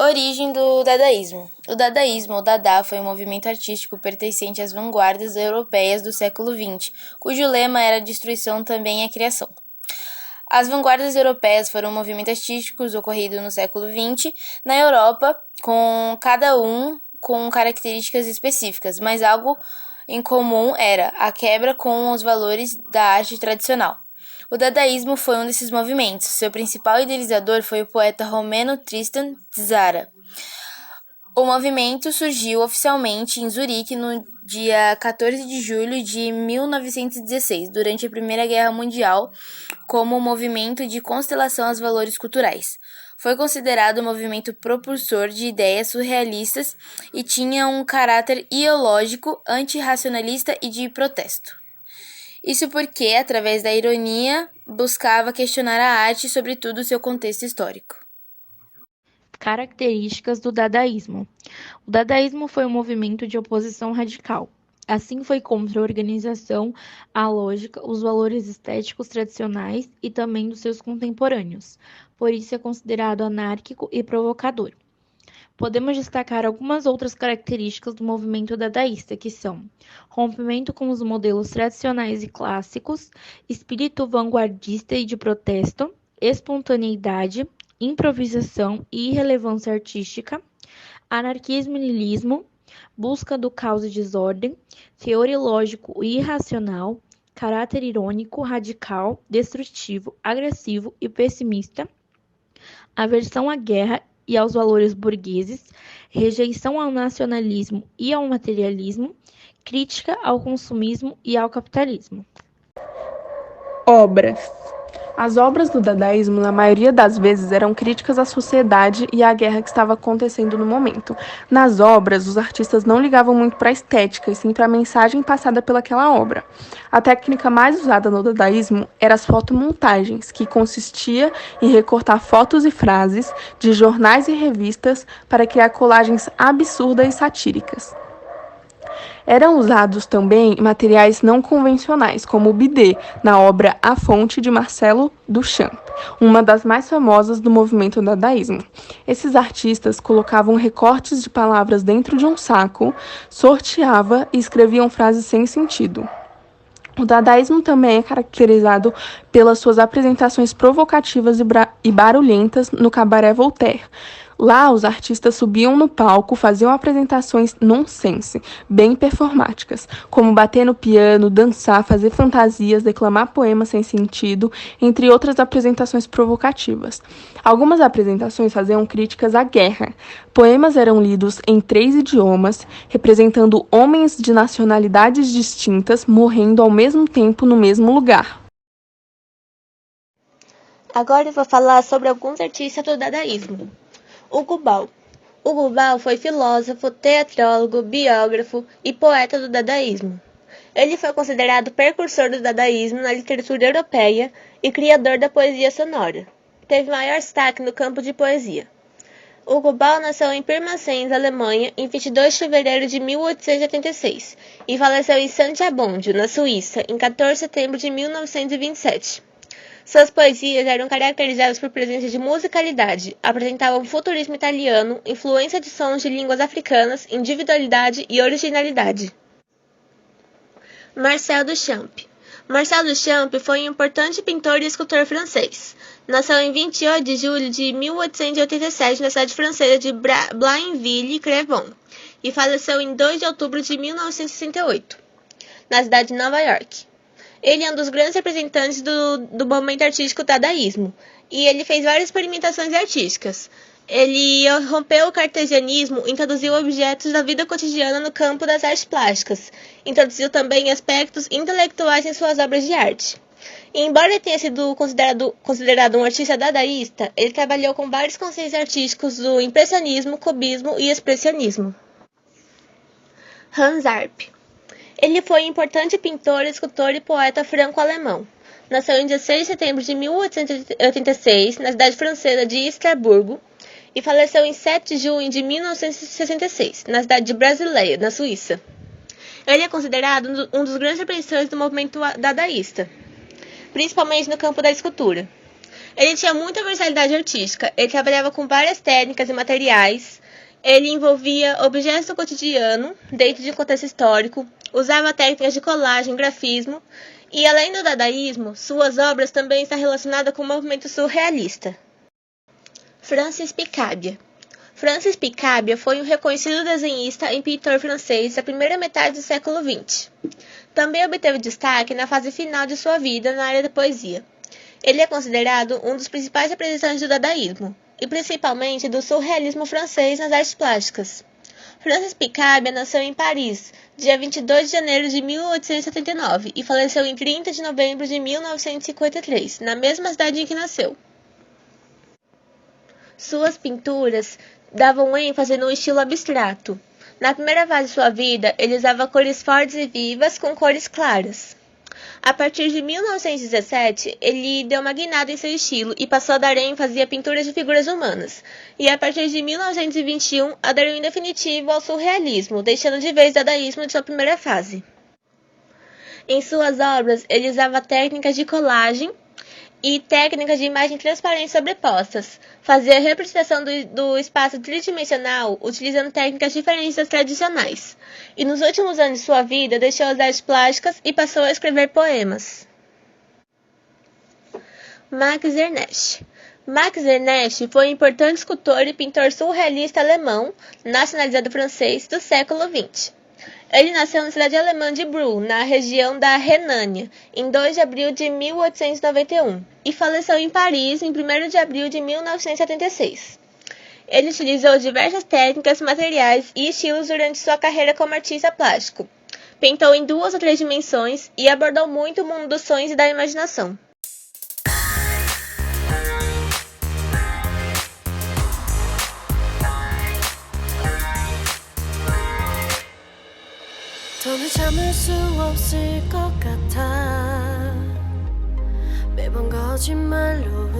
Origem do dadaísmo. O dadaísmo, ou Dada, foi um movimento artístico pertencente às vanguardas europeias do século XX, cujo lema era destruição também é criação. As vanguardas europeias foram movimentos artísticos ocorridos no século XX na Europa, com cada um com características específicas, mas algo em comum era a quebra com os valores da arte tradicional. O dadaísmo foi um desses movimentos. Seu principal idealizador foi o poeta romeno Tristan Tzara. O movimento surgiu oficialmente em Zurique no dia 14 de julho de 1916, durante a Primeira Guerra Mundial, como um movimento de constelação aos valores culturais. Foi considerado um movimento propulsor de ideias surrealistas e tinha um caráter ideológico, antirracionalista e de protesto. Isso porque, através da ironia, buscava questionar a arte e, sobretudo, seu contexto histórico. Características do dadaísmo. O dadaísmo foi um movimento de oposição radical. Assim, foi contra a organização, a lógica, os valores estéticos tradicionais e também dos seus contemporâneos. Por isso é considerado anárquico e provocador. Podemos destacar algumas outras características do movimento dadaísta, que são rompimento com os modelos tradicionais e clássicos, espírito vanguardista e de protesto, espontaneidade, improvisação e irrelevância artística, anarquismo e niilismo, busca do caos e desordem, teor lógico e irracional, caráter irônico, radical, destrutivo, agressivo e pessimista, aversão à guerra e aos valores burgueses, rejeição ao nacionalismo e ao materialismo, crítica ao consumismo e ao capitalismo. Obras. As obras do dadaísmo, na maioria das vezes, eram críticas à sociedade e à guerra que estava acontecendo no momento. Nas obras, os artistas não ligavam muito para a estética, e sim para a mensagem passada pelaquela obra. A técnica mais usada no dadaísmo era as fotomontagens, que consistia em recortar fotos e frases de jornais e revistas para criar colagens absurdas e satíricas. Eram usados também materiais não convencionais, como o bidê, na obra A Fonte, de Marcelo Duchamp, uma das mais famosas do movimento dadaísmo. Esses artistas colocavam recortes de palavras dentro de um saco, sorteava e escreviam frases sem sentido. O dadaísmo também é caracterizado pelas suas apresentações provocativas e barulhentas no Cabaré Voltaire. Lá, os artistas subiam no palco, faziam apresentações nonsense, bem performáticas, como bater no piano, dançar, fazer fantasias, declamar poemas sem sentido, entre outras apresentações provocativas. Algumas apresentações faziam críticas à guerra. Poemas eram lidos em 3 idiomas, representando homens de nacionalidades distintas morrendo ao mesmo tempo no mesmo lugar. Agora eu vou falar sobre alguns artistas do dadaísmo. Hugo Ball. Hugo Ball foi filósofo, teatrólogo, biógrafo e poeta do dadaísmo. Ele foi considerado precursor do dadaísmo na literatura europeia e criador da poesia sonora. Teve maior destaque no campo de poesia. Hugo Ball nasceu em Pirmasens, Alemanha, em 22 de fevereiro de 1886 e faleceu em Saint-Abondio, na Suíça, em 14 de setembro de 1927. Suas poesias eram caracterizadas por presença de musicalidade, apresentavam futurismo italiano, influência de sons de línguas africanas, individualidade e originalidade. Marcel Duchamp. Marcel Duchamp foi um importante pintor e escultor francês. Nasceu em 28 de julho de 1887 na cidade francesa de Blainville-Crevon e faleceu em 2 de outubro de 1968, na cidade de Nova York. Ele é um dos grandes representantes do movimento artístico dadaísmo, e ele fez várias experimentações artísticas. Ele rompeu o cartesianismo e introduziu objetos da vida cotidiana no campo das artes plásticas. Introduziu também aspectos intelectuais em suas obras de arte. E, embora ele tenha sido considerado um artista dadaísta, ele trabalhou com vários conceitos artísticos do impressionismo, cubismo e expressionismo. Hans Arp. Ele foi um importante pintor, escultor e poeta franco-alemão. Nasceu em 16 de setembro de 1886, na cidade francesa de Estrasburgo, e faleceu em 7 de junho de 1966, na cidade de Brasileia, na Suíça. Ele é considerado um dos grandes representantes do movimento dadaísta, principalmente no campo da escultura. Ele tinha muita versatilidade artística, ele trabalhava com várias técnicas e materiais, ele envolvia objetos do cotidiano, dentro de um contexto histórico, usava técnicas de colagem, grafismo, e além do dadaísmo, suas obras também estão relacionadas com o movimento surrealista. Francis Picabia. Francis Picabia foi um reconhecido desenhista e pintor francês da primeira metade do século XX. Também obteve destaque na fase final de sua vida na área da poesia. Ele é considerado um dos principais representantes do dadaísmo, e principalmente do surrealismo francês nas artes plásticas. Francis Picabia nasceu em Paris, dia 22 de janeiro de 1879, e faleceu em 30 de novembro de 1953, na mesma cidade em que nasceu. Suas pinturas davam ênfase no estilo abstrato. Na primeira fase de sua vida, ele usava cores fortes e vivas com cores claras. A partir de 1917, ele deu uma guinada em seu estilo e passou a dar ênfase a pinturas de figuras humanas. E a partir de 1921, aderiu em definitivo ao surrealismo, deixando de vez o dadaísmo de sua primeira fase. Em suas obras, ele usava técnicas de colagem e técnicas de imagem transparente sobrepostas. Fazia a representação do espaço tridimensional utilizando técnicas diferentes das tradicionais. E nos últimos anos de sua vida deixou as artes plásticas e passou a escrever poemas. Max Ernst. Max Ernst foi um importante escultor e pintor surrealista alemão, nacionalizado francês, do século XX. Ele nasceu na cidade alemã de Brühl, na região da Renânia, em 2 de abril de 1891, e faleceu em Paris em 1º de abril de 1976. Ele utilizou diversas técnicas, materiais e estilos durante sua carreira como artista plástico. Pintou em 2 ou 3 dimensões e abordou muito o mundo dos sonhos e da imaginação. 더는 참을 수 없을 것 같아 매번 거짓말로